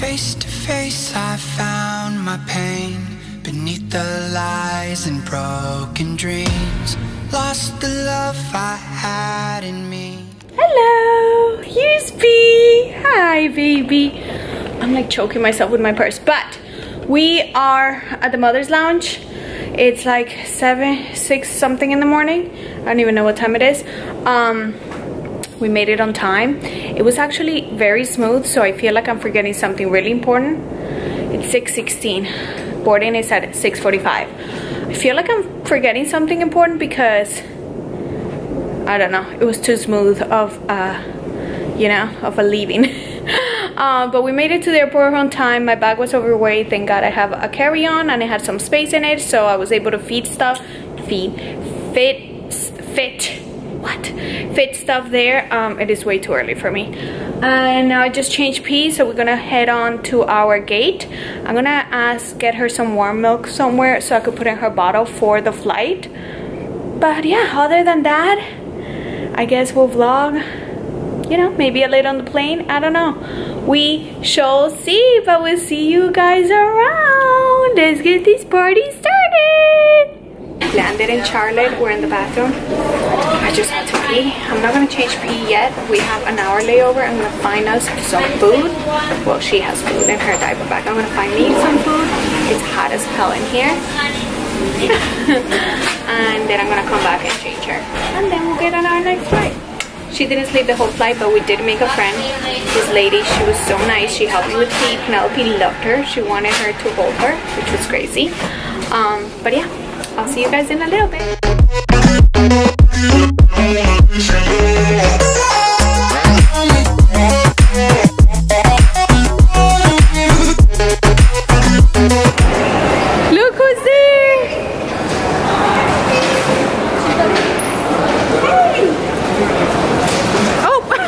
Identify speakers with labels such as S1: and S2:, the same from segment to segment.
S1: Face to face, I found my pain beneath the lies and broken dreams. Lost the love I had in me.
S2: Hello, here's B. Hi, baby. I'm like choking myself with my purse, but we are at the mother's lounge. It's like 6 something in the morning. I don't even know what time it is. We made it on time. It was actually very smooth, so I feel like I'm forgetting something really important. It's 6:16. Boarding is at 6:45. I feel like I'm forgetting something important because I don't know, it was too smooth of you know, of a leaving. But we made it to the airport on time. My bag was overweight. Thank God I have a carry-on and it had some space in it, so I was able to fit stuff there. It is way too early for me, and now I just changed P, so we're gonna head on to our gate. I'm gonna get her some warm milk somewhere so I could put in her bottle for the flight. But yeah, other than that, I guess we'll vlog, you know, maybe a little on the plane. I don't know, we shall see, but we'll see you guys around. Let's get this party started. Landed in Charlotte. We're in the bathroom. I just had to pee. I'm not gonna change pee yet. We have an hour layover. I'm gonna find us some food. Well, she has food in her diaper bag. I'm gonna find me some food. It's hot as hell in here. And then I'm gonna come back and change her. And then we'll get on our next flight. She didn't sleep the whole flight, but we did make a friend. This lady, she was so nice. She helped me with pee. Penelope loved her. She wanted her to hold her, which was crazy. But yeah, I'll see you guys in a little bit. Look who's there! Oh!
S3: What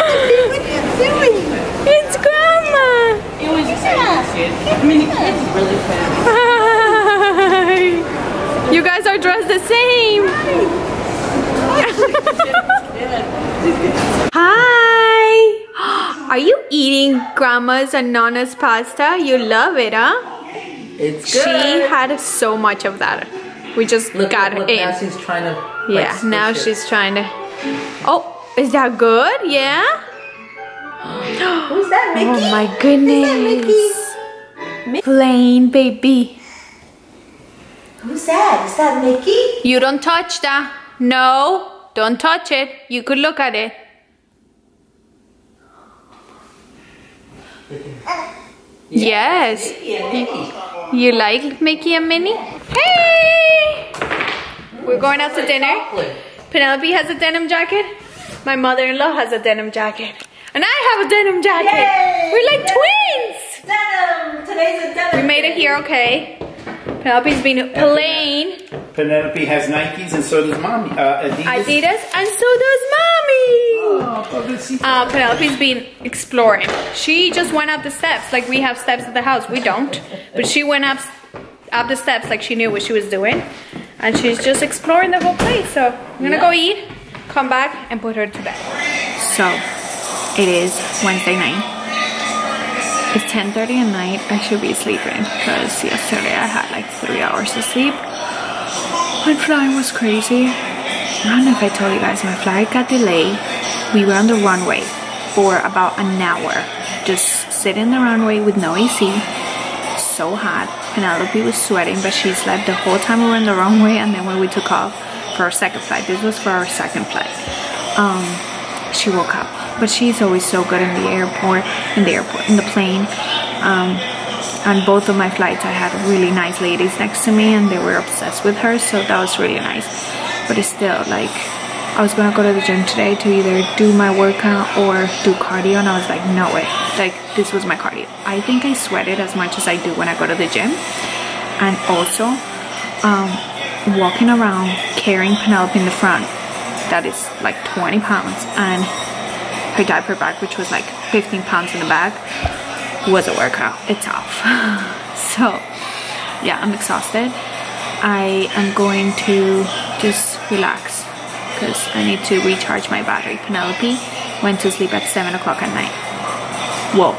S3: are you doing?
S2: It's Grandma!
S3: It was just I mean, the kids really fast.
S2: Hi! You guys are dressed the same! Hi! Are you eating Grandma's and Nana's pasta? You love it, huh?
S3: It's good.
S2: She had so much of that. We just got it in.
S3: Now she's trying to.
S2: Yeah, now she's trying to. Oh, is that good? Yeah?
S3: Who's that, Mickey?
S2: Oh my goodness. Plain baby.
S3: Who's that? Is that Mickey?
S2: You don't touch that. No, don't touch it. You could look at it. Yes. You like Mickey and Minnie? Hey! We're going out to dinner. Penelope has a denim jacket. My mother-in-law has a denim jacket. And I have a denim jacket.
S3: Yay!
S2: We're like twins.
S3: Denim. Today's a denim.
S2: We made it here, okay. Penelope's been plain.
S4: Penelope has Nikes and so does Mommy.
S2: Adidas, and so does Mommy.
S4: Oh,
S2: Penelope's been exploring. She just went up the steps. Like, we have steps at the house. We don't. But she went up the steps like she knew what she was doing. And she's just exploring the whole place. So I'm gonna go eat, come back, and put her to bed. So it is Wednesday night. It's 10:30 at night. I should be sleeping because yesterday I had like 3 hours of sleep. My flight was crazy. I don't know if I told you guys, my flight got delayed. We were on the runway for about an hour. Just sitting in the runway with no AC. So hot. Penelope was sweating, but she slept the whole time we were in the runway, and then when we took off for our second flight, this was for our second flight, she woke up. But she's always so good in the plane. On both of my flights I had really nice ladies next to me and they were obsessed with her, so that was really nice. But it's still like, I was gonna go to the gym today to either do my workout or do cardio, and I was like, no way. Like, this was my cardio. I think I sweated as much as I do when I go to the gym. And also walking around carrying Penelope in the front, that is like 20 pounds, and her diaper bag, which was like 15 pounds in the bag, was a workout. It's off. So yeah, I'm exhausted. I am going to just relax because I need to recharge my battery. Penelope went to sleep at 7 o'clock at night. well,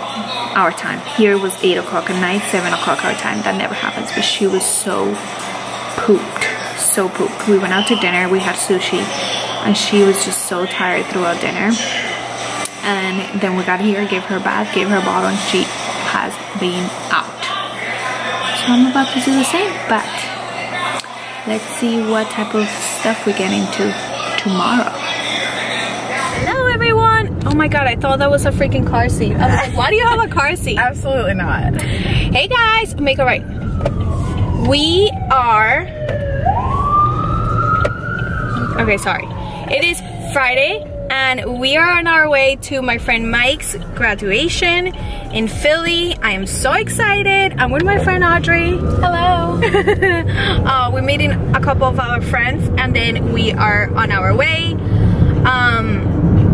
S2: our time. Here it was 8 o'clock at night, 7 o'clock our time. That never happens, but she was so pooped. So pooped. We went out to dinner, we had sushi, and she was just so tired throughout dinner. And then we got here, gave her a bath, gave her a bottle, and she has been out. So I'm about to do the same, but let's see what type of stuff we get into tomorrow. Hello everyone! Oh my god, I thought that was a freaking car seat. I was like, why do you have a car seat?
S5: Absolutely not.
S2: Hey guys, make it right. We are... Okay, sorry. It is Friday and we are on our way to my friend Mike's graduation in Philly. I am so excited. I'm with my friend Audrey. Hello. We're meeting a couple of our friends and then we are on our way.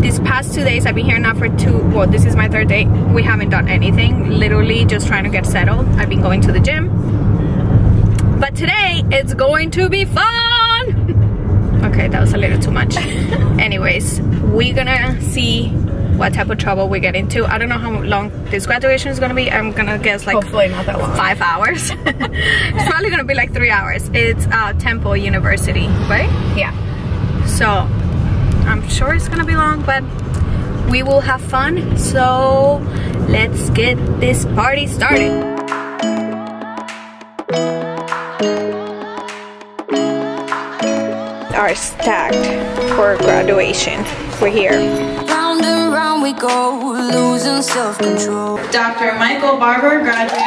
S2: These past 2 days I've been here now for well, this is my 3rd day. We haven't done anything, literally just trying to get settled. I've been going to the gym, but today it's going to be fun. Okay, that was a little too much. Anyways, we're gonna see what type of trouble we get into. I don't know how long this graduation is gonna be. I'm gonna guess like
S5: hopefully not that long.
S2: 5 hours. It's probably gonna be like 3 hours. It's Temple University, right? Yeah. So I'm sure it's gonna be long, but we will have fun. So let's get this party started. Are stacked for graduation. We're here.
S6: Round and round we go, losing self-control.
S7: Dr. Michael Barber graduated.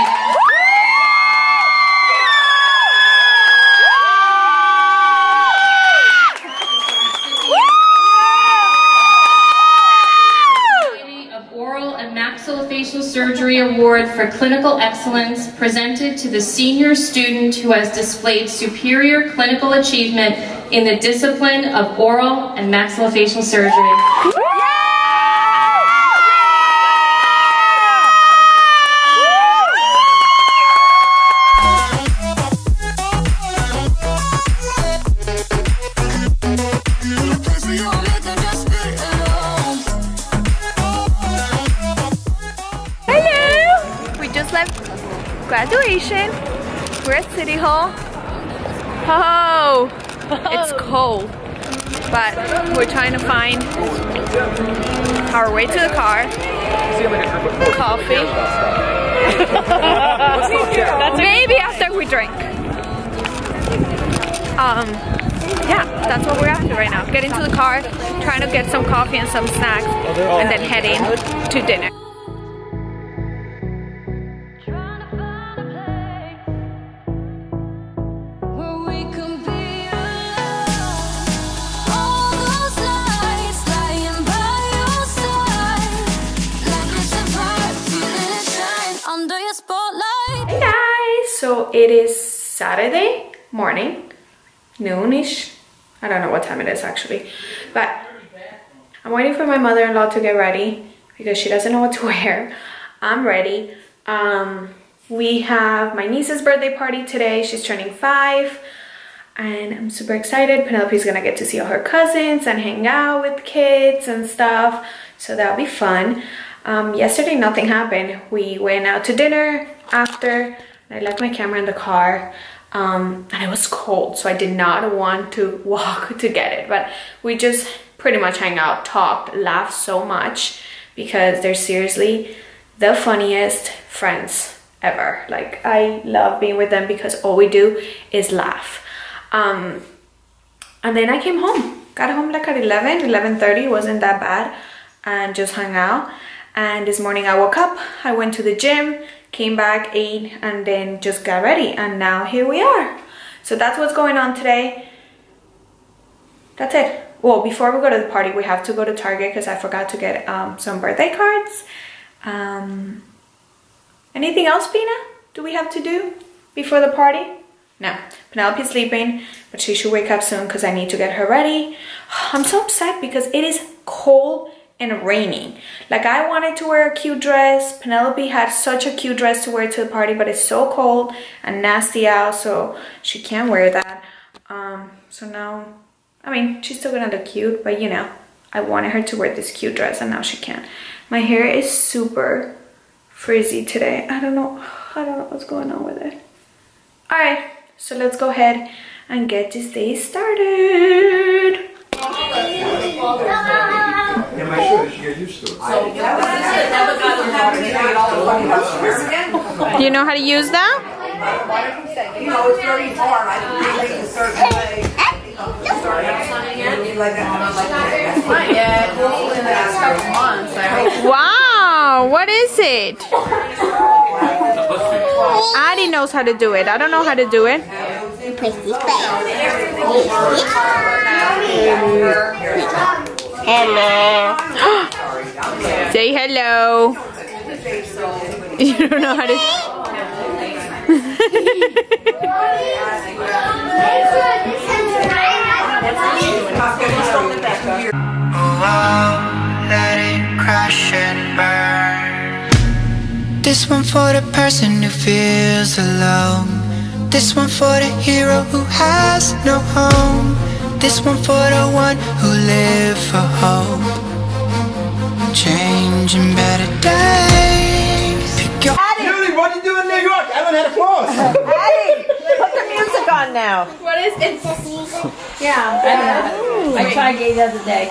S8: Of Oral and Maxillofacial Surgery Award for Clinical Excellence presented to the senior student who has displayed superior clinical achievement in the discipline of oral and maxillofacial surgery.
S2: Hello! We just left graduation. We're at City Hall. Oh! It's cold, but we're trying to find our way to the car. Coffee. Maybe after we drink. Yeah, that's what we're after right now. Get into the car, trying to get some coffee and some snacks, and then head in to dinner. So it is Saturday morning, noonish. I don't know what time it is actually, but I'm waiting for my mother-in-law to get ready because she doesn't know what to wear. I'm ready. We have my niece's birthday party today. She's turning 5 and I'm super excited. Penelope's gonna get to see all her cousins and hang out with kids and stuff, so that'll be fun. Yesterday nothing happened. We went out to dinner after. I left my camera in the car and it was cold, so I did not want to walk to get it, but we just pretty much hang out, talked, laughed so much because they're seriously the funniest friends ever. Like, I love being with them because all we do is laugh. And then I came home, got home like at 11:30, wasn't that bad, and just hung out. And this morning I woke up, I went to the gym, came back, ate, and then just got ready, and now here we are. So that's what's going on today. That's it. Well, before we go to the party, we have to go to Target because I forgot to get some birthday cards. Anything else, Pina? Do we have to do before the party? No. Penelope's sleeping, but she should wake up soon because I need to get her ready. I'm so upset because it is cold and raining. Like, I wanted to wear a cute dress. Penelope had such a cute dress to wear to the party, but it's so cold and nasty out, so she can't wear that. So now, I mean, she's still gonna look cute, but you know, I wanted her to wear this cute dress and now she can't. My hair is super frizzy today. I don't know what's going on with it. All right, so let's go ahead and get this day started. Do you know how to use that?
S3: You know, it's very hard. I think a certain way.
S7: Not yet. Hopefully in the next couple months, I hope.
S2: Wow, what is it? Addie knows how to do it. I don't know how to do it.
S3: Hello.
S2: Say hello. You don't know how to.
S1: Oh, let it crash and burn. This one for the person who feels alone. This one for the hero who has no home. This one for the one who live for hope. Changing better days. Pick your
S5: Julie, what are you doing in New York? I haven't had a floss.
S3: Addie, put the music on now.
S2: What is it?
S7: Yeah, I don't know. I tried gay the other day.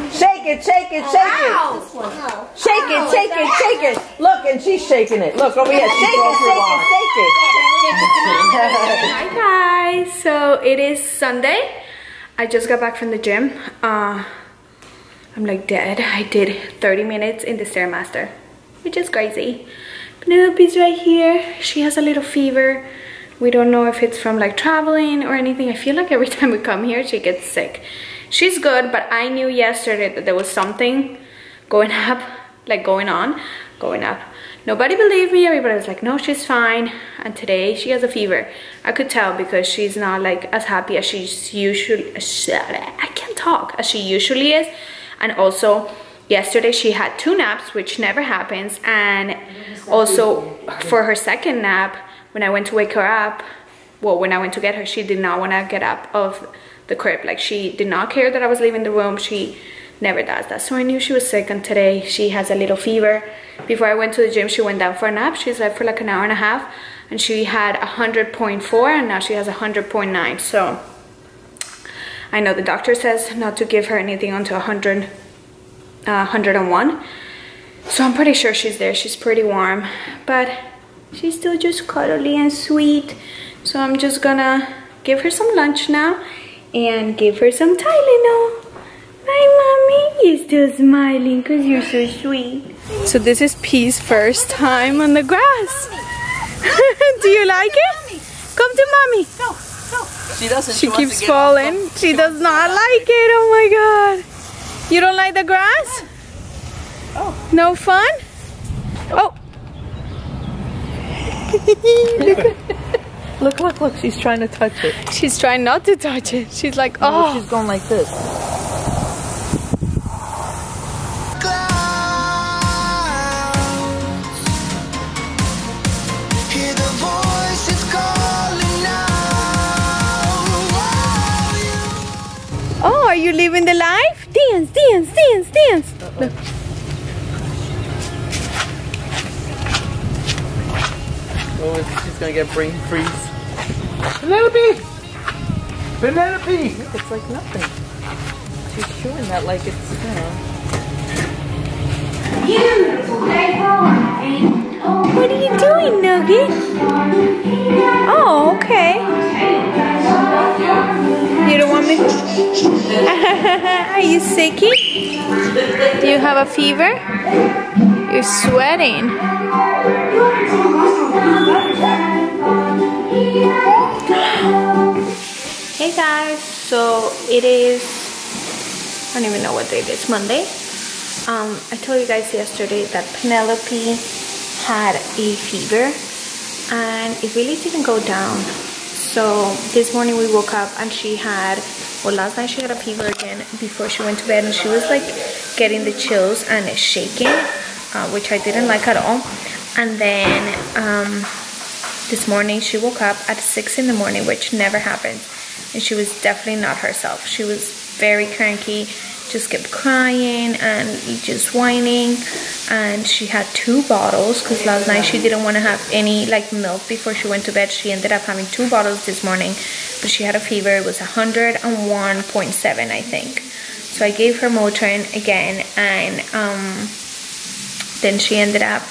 S3: Shake it, shake it, shake it. Shake it, shake it, shake it. Look, and she's shaking it. Look over here. Shake it, shake it,
S2: Hi guys, so it is Sunday. I just got back from the gym. I'm like dead. I did 30 minutes in the Stairmaster, which is crazy. Penelope's right here. She has a little fever. We don't know if it's from like traveling or anything. I feel like every time we come here she gets sick. She's good, but I knew yesterday that there was something going up. Nobody believed me. Everybody was like, no, she's fine. And today she has a fever. I could tell because she's not like as happy as she's usually, I can't talk, as she usually is. And also yesterday she had 2 naps, which never happens. And also for her second nap, when I went to wake her up, well, when I went to get her, she did not want to get up of the crib. Like, she did not care that I was leaving the room. She never does that. So I knew she was sick, and today she has a little fever. Before I went to the gym, she went down for a nap. She slept for like an hour and a half, and she had 100.4, and now she has 100.9. So I know the doctor says not to give her anything until 101. So I'm pretty sure she's there. She's pretty warm, but she's still just cuddly and sweet. So I'm just gonna give her some lunch now and give her some Tylenol. Hi, mommy. You're still smiling because you're so sweet. So this is Pea's first time on the grass. Do you like it? Come to mommy.
S3: Go. She doesn't.
S2: She keeps falling. She does not like it. Oh my god. You don't like the grass?
S3: Oh.
S2: No fun? Oh.
S3: Look. She's trying to touch it.
S2: She's trying not to touch it. She's like,
S3: No,
S2: oh.
S3: she's going like this.
S1: Hear the voices calling out.
S2: Oh, are you living the life? Dance. Look.
S3: Oh, she's gonna get brain freeze.
S5: Penelope!
S3: It's like nothing. She's chewing that like it's,
S2: What are you doing, Nugget? Oh, okay. You don't want me? Are you sicky? Do you have a fever? You're sweating. Hey guys, so it is, I don't even know what day it is, Monday. I told you guys yesterday that Penelope had a fever and it really didn't go down. So this morning we woke up and she had Well, last night she had a fever again before she went to bed, and she was like getting the chills and shaking, which I didn't like at all. And then this morning she woke up at 6 in the morning, which never happens, and she was definitely not herself. She was very cranky, just kept crying and just whining, and she had 2 bottles because last night she didn't want to have any like milk before she went to bed. She ended up having 2 bottles this morning, but she had a fever. It was 101.7, I think. So I gave her Motrin again, and then she ended up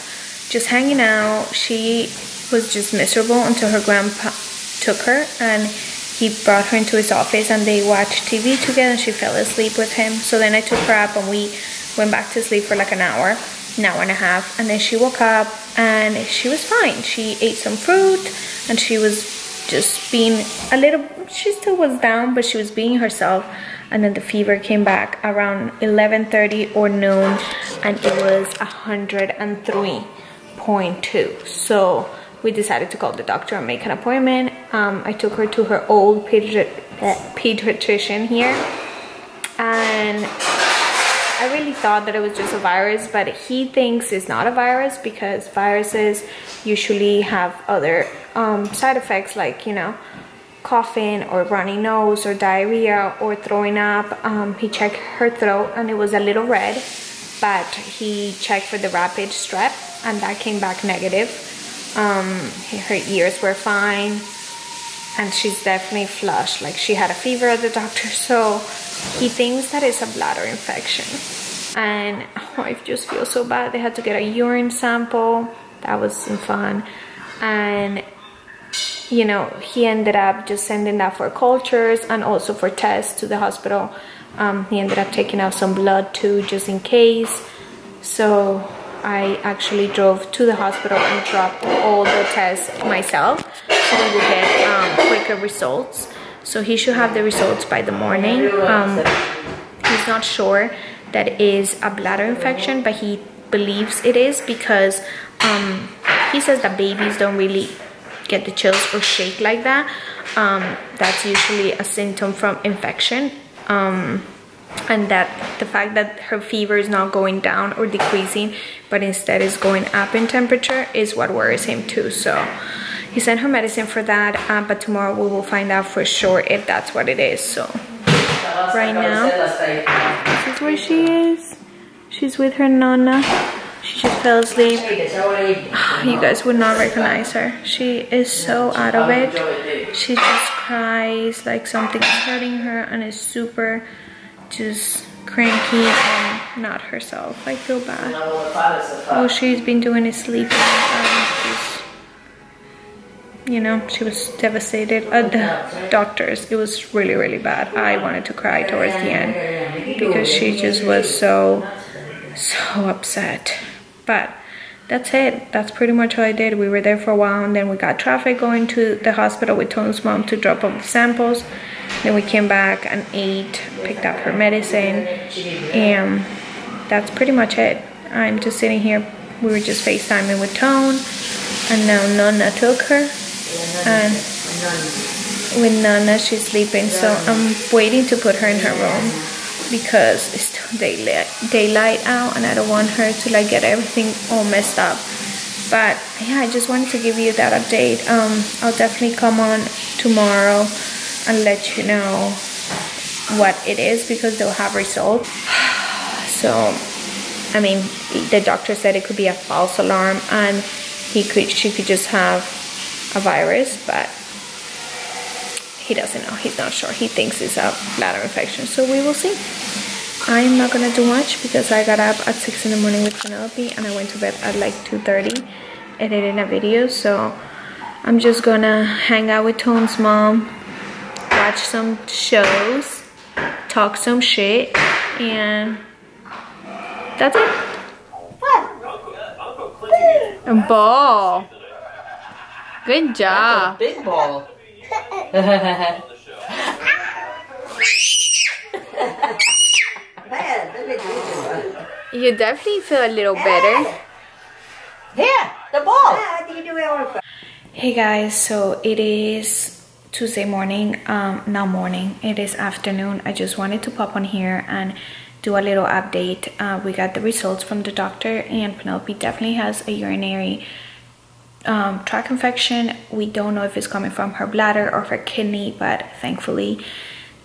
S2: just hanging out. She was just miserable until her grandpa took her, and he brought her into his office and they watched TV together, and she fell asleep with him. So then I took her up and we went back to sleep for like an hour and a half, and then she woke up and she was fine. She ate some fruit and she was just being a little, she still was down, but she was being herself. And then the fever came back around 11:30 or noon, and it was 103.2. So we decided to call the doctor and make an appointment. I took her to her old pediatrician here, and I really thought that it was just a virus, but he thinks it's not a virus because viruses usually have other side effects, like, you know, coughing or runny nose or diarrhea or throwing up. He checked her throat and it was a little red, but he checked for the rapid strep and that came back negative. Her ears were fine, and she's definitely flushed. Like, she had a fever at the doctor, so he thinks that it's a bladder infection. And oh, I just feel so bad. They had to get a urine sample. That wasn't fun. And you know, he ended up just sending that for cultures and also for tests to the hospital. He ended up taking out some blood too, just in case. So I actually drove to the hospital and dropped all the tests myself, so we will get quicker results. So he should have the results by the morning. He's not sure that it is a bladder infection, but he believes it is because he says that babies don't really get the chills or shake like that. That's usually a symptom from infection. And that the fact that her fever is not going down or decreasing, but instead is going up in temperature, is what worries him too. So he sent her medicine for that, but tomorrow we will find out for sure if that's what it is. So right now, this is where she is. She's with her nonna. She just fell asleep. You guys would not recognize her. She is so out of it. She just cries like something's hurting her and is super just cranky and not herself. I feel bad. All she's been doing is sleeping. You know, she was devastated. The doctors, it was really, really bad. I wanted to cry towards the end because she just was so upset. But that's it. That's pretty much all I did. We were there for a while, and then we got traffic going to the hospital with Tone's mom to drop off the samples. Then we came back and ate, picked up her medicine, and that's pretty much it. I'm just sitting here. We were just FaceTiming with Tone, and now Nonna took her, and with Nonna she's sleeping, so I'm waiting to put her in her room because it's still daylight out and I don't want her to like get everything all messed up. But yeah, I just wanted to give you that update. I'll definitely come on tomorrow and let you know what it is because they'll have results. So I mean, the doctor said it could be a false alarm and she could just have a virus, but he doesn't know. He's not sure. He thinks it's a bladder infection, so we will see. I'm not gonna do much because I got up at 6 in the morning with Penelope and I went to bed at like 2:30 editing a video. So I'm just gonna hang out with Tone's mom, watch some shows, talk some shit, and that's it. A ball. Good job.
S3: Big ball.
S2: You definitely feel a little better.
S3: Here, the ball.
S2: Hey guys, so it is Tuesday morning, not morning, it is afternoon. I just wanted to pop on here and do a little update. We got the results from the doctor, and Penelope definitely has a urinary tract infection. We don't know if it's coming from her bladder or her kidney, but thankfully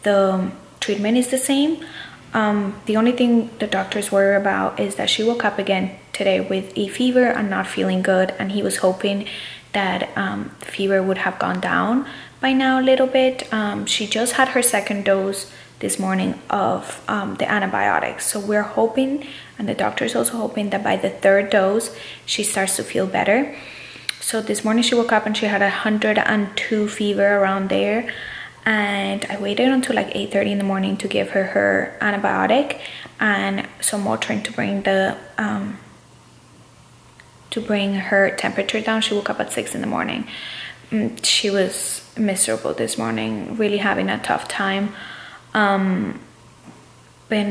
S2: the treatment is the same. The only thing the doctors worry about is that she woke up again today with a fever and not feeling good, and he was hoping that the fever would have gone down by now a little bit. She just had her second dose this morning of the antibiotics, so we're hoping, and the doctor is also hoping, that by the third dose she starts to feel better. So this morning she woke up and she had 102 fever around there, and I waited until like 8:30 in the morning to give her her antibiotic and some Motrin to bring her temperature down. She woke up at 6 in the morning. She was miserable this morning, really having a tough time. Then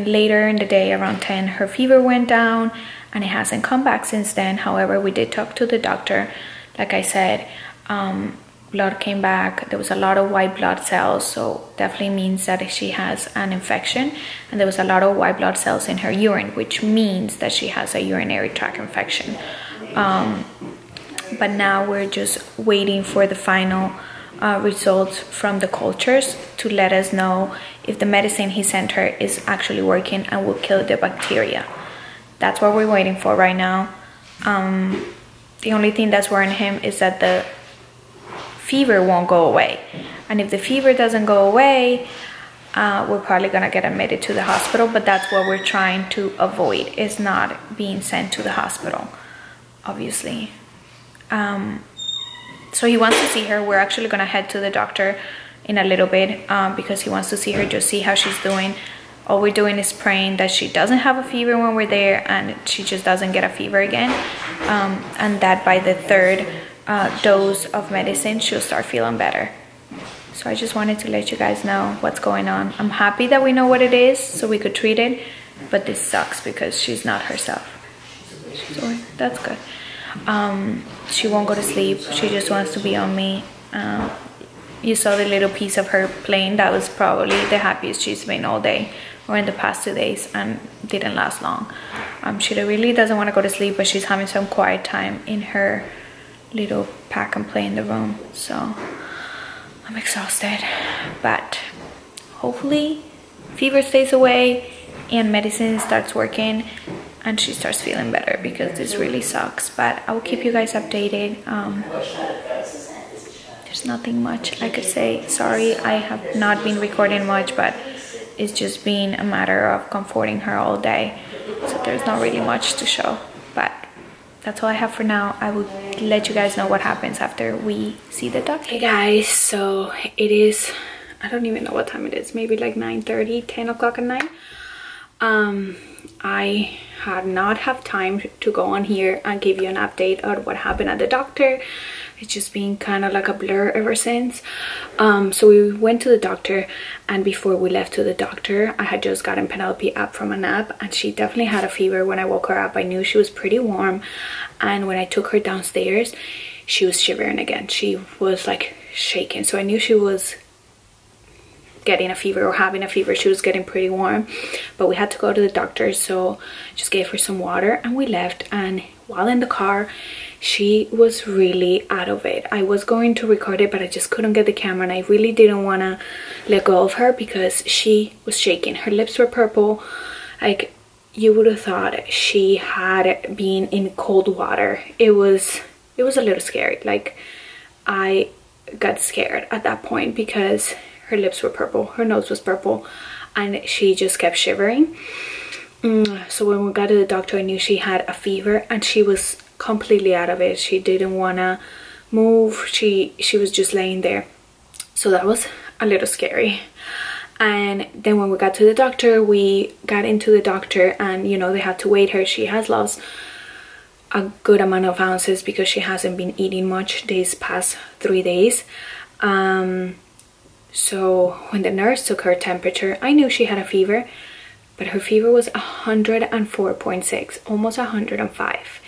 S2: later in the day, around 10, her fever went down and it hasn't come back since then. However, we did talk to the doctor. Like I said, blood came back. There was a lot of white blood cells, so definitely means that she has an infection. And there was a lot of white blood cells in her urine, which means that she has a urinary tract infection. But now we're just waiting for the final results from the cultures to let us know if the medicine he sent her is actually working and will kill the bacteria. That's what we're waiting for right now. The only thing that's worrying him is that the fever won't go away, and if the fever doesn't go away, we're probably gonna get admitted to the hospital. But that's what we're trying to avoid, is not being sent to the hospital, obviously. So he wants to see her. We're actually gonna head to the doctor in a little bit because he wants to see her, just see how she's doing. All we're doing is praying that she doesn't have a fever when we're there, and she just doesn't get a fever again, and that by the third dose of medicine she'll start feeling better. So I just wanted to let you guys know what's going on. I'm happy that we know what it is so we could treat it, but this sucks because she's not herself. So that's good. She won't go to sleep. She just wants to be on me. You saw the little piece of her playing. That was probably the happiest she's been all day, or in the past 2 days, and didn't last long. She really doesn't want to go to sleep, but she's having some quiet time in her little pack and play in the room. So I'm exhausted, but hopefully fever stays away and medicine starts working and she starts feeling better, because this really sucks. But I will keep you guys updated. There's nothing much I could say. Sorry, I have not been recording much, but it's just been a matter of comforting her all day, so there's not really much to show. But that's all I have for now. I will let you guys know what happens after we see the doctor. Hey guys, so it is, I don't even know what time it is, maybe like 9:30, 10 o'clock at night. I had not have time to go on here and give you an update on what happened at the doctor. It's just been kind of like a blur ever since. So we went to the doctor, and before we left to the doctor, I had just gotten Penelope up from a nap, and she definitely had a fever. When I woke her up, I knew she was pretty warm, and when I took her downstairs, she was shivering again. She was like shaking, so I knew she was getting a fever or having a fever. She was getting pretty warm, but we had to go to the doctor, so just gave her some water and we left. And while in the car, she was really out of it. I was going to record it, but I just couldn't get the camera, and I really didn't want to let go of her because she was shaking. Her lips were purple, like you would have thought she had been in cold water. It was a little scary. Like, I got scared at that point because her lips were purple, her nose was purple, and she just kept shivering. So when we got to the doctor, I knew she had a fever, and she was completely out of it. She didn't want to move. She was just laying there. So that was a little scary. And then when we got to the doctor, we got into the doctor, and you know, they had to weigh her. She has lost a good amount of ounces because she hasn't been eating much these past 3 days. So when the nurse took her temperature, I knew she had a fever, but her fever was 104.6, almost 105.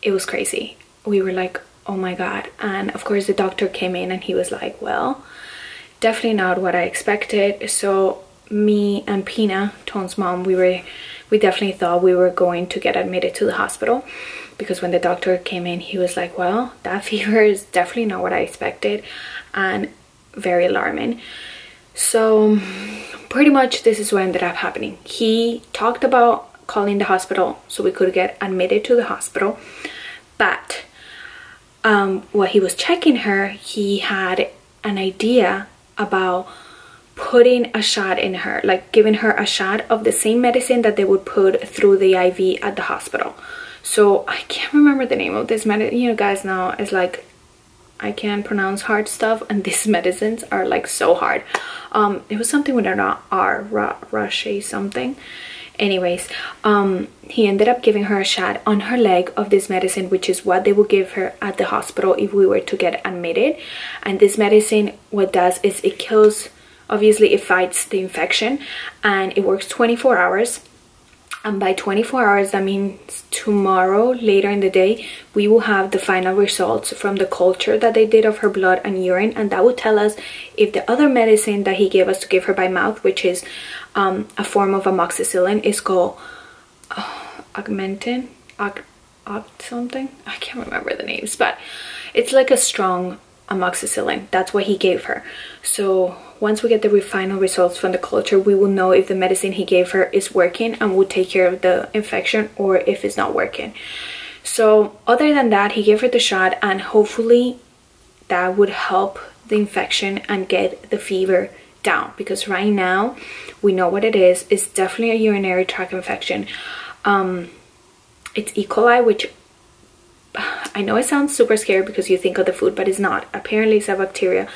S2: It was crazy. We were like, oh my god. And of course the doctor came in and he was like, well, definitely not what I expected. So me and Pina, Tone's mom, we definitely thought we were going to get admitted to the hospital, because when the doctor came in, he was like, well, that fever is definitely not what I expected, and very alarming. So pretty much this is what ended up happening. He talked about calling the hospital so we could get admitted to the hospital, but while he was checking her, he had an idea about putting a shot in her, like giving her a shot of the same medicine that they would put through the IV at the hospital. So I can't remember the name of this medicine. You guys know, it's like, I can't pronounce hard stuff, and these medicines are like so hard. It was something with an R, Roche something. Anyways, he ended up giving her a shot on her leg of this medicine, which is what they would give her at the hospital if we were to get admitted. And this medicine, what it does is it kills, obviously it fights the infection, and it works 24 hours. And by 24 hours, that means tomorrow, later in the day, we will have the final results from the culture that they did of her blood and urine, and that will tell us if the other medicine that he gave us to give her by mouth, which is a form of amoxicillin, is called Augmentin, something. I can't remember the names, but it's like a strong amoxicillin. That's what he gave her. So once we get the final results from the culture, we will know if the medicine he gave her is working and will take care of the infection, or if it's not working. So other than that, he gave her the shot, and hopefully that would help the infection and get the fever down, because right now we know what it is. It's definitely a urinary tract infection. It's E. coli, which I know it sounds super scary because you think of the food, but it's not. Apparently it's a bacteria.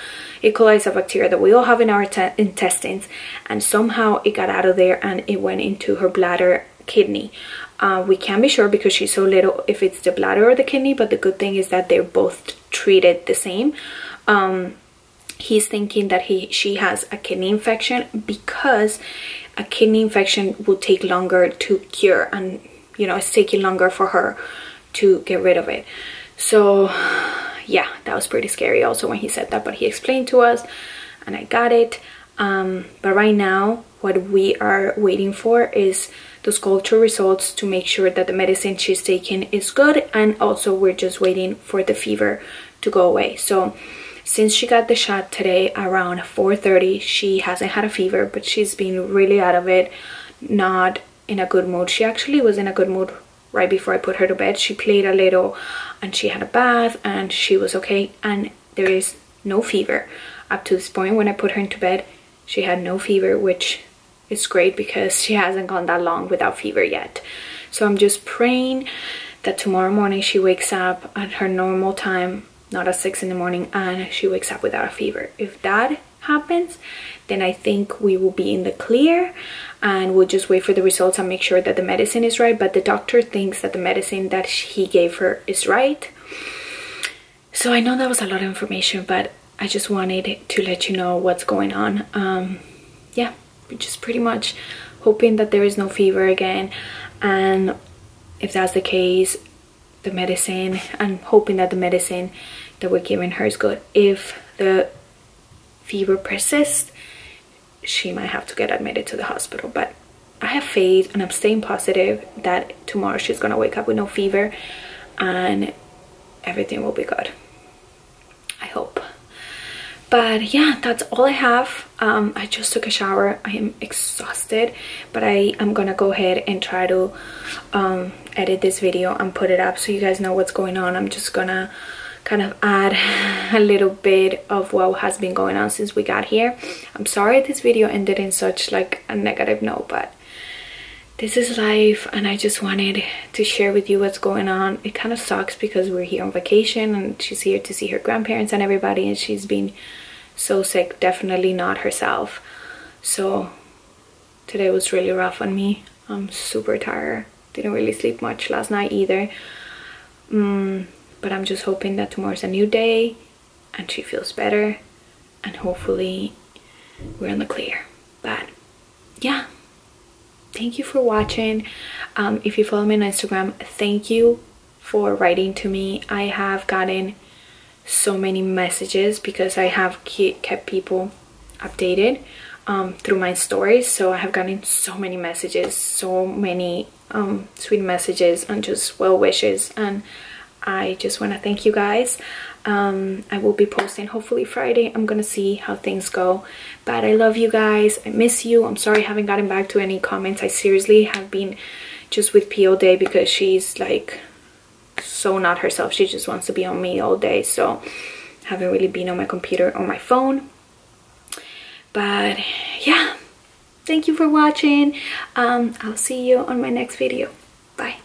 S2: E. coli is a bacteria that we all have in our intestines, and somehow it got out of there and it went into her bladder, kidney. We can't be sure because she's so little if it's the bladder or the kidney, but the good thing is that they're both treated the same. He's thinking that she has a kidney infection, because a kidney infection will take longer to cure, and you know, it's taking longer for her to get rid of it. So yeah, that was pretty scary also when he said that, but he explained to us and I got it. But right now what we are waiting for is those culture results to make sure that the medicine she's taking is good, and also we're just waiting for the fever to go away. So since she got the shot today around 4:30, she hasn't had a fever, but she's been really out of it, not in a good mood. She actually was in a good mood right before I put her to bed. She played a little and she had a bath and she was okay, and there is no fever up to this point. When I put her into bed, she had no fever, which is great because she hasn't gone that long without fever yet. So I'm just praying that tomorrow morning she wakes up at her normal time, not at 6 in the morning, and she wakes up without a fever. If that happens, then I think we will be in the clear, and we'll just wait for the results and make sure that the medicine is right. But the doctor thinks that the medicine that he gave her is right. So I know that was a lot of information, but I just wanted to let you know what's going on. Yeah, we're just pretty much hoping that there is no fever again, and if that's the case, the medicine, and hoping that the medicine that we're giving her is good. If the fever persists, she might have to get admitted to the hospital, but I have faith and I'm staying positive that tomorrow she's gonna wake up with no fever and everything will be good. I hope. But yeah, that's all I have. I just took a shower. I am exhausted, but I am gonna go ahead and try to edit this video and put it up so you guys know what's going on. I'm just gonna kind of add a little bit of what has been going on since we got here. I'm sorry this video ended in such like a negative note, but this is life and I just wanted to share with you what's going on. It kind of sucks because we're here on vacation and she's here to see her grandparents and everybody, and she's been so sick, definitely not herself. So today was really rough on me. I'm super tired, didn't really sleep much last night either. But I'm just hoping that tomorrow's a new day and she feels better, and hopefully we're in the clear. But yeah, thank you for watching. If you follow me on Instagram, thank you for writing to me. I have gotten so many messages because I have kept people updated through my stories. So I have gotten so many messages, so many sweet messages and just well wishes, and I just want to thank you guys. I will be posting hopefully Friday. I'm gonna see how things go, but I love you guys. I miss you. I'm sorry I haven't gotten back to any comments. I seriously have been just with P all day because she's like so not herself. She just wants to be on me all day, so I haven't really been on my computer or my phone. But yeah, thank you for watching. I'll see you on my next video. Bye.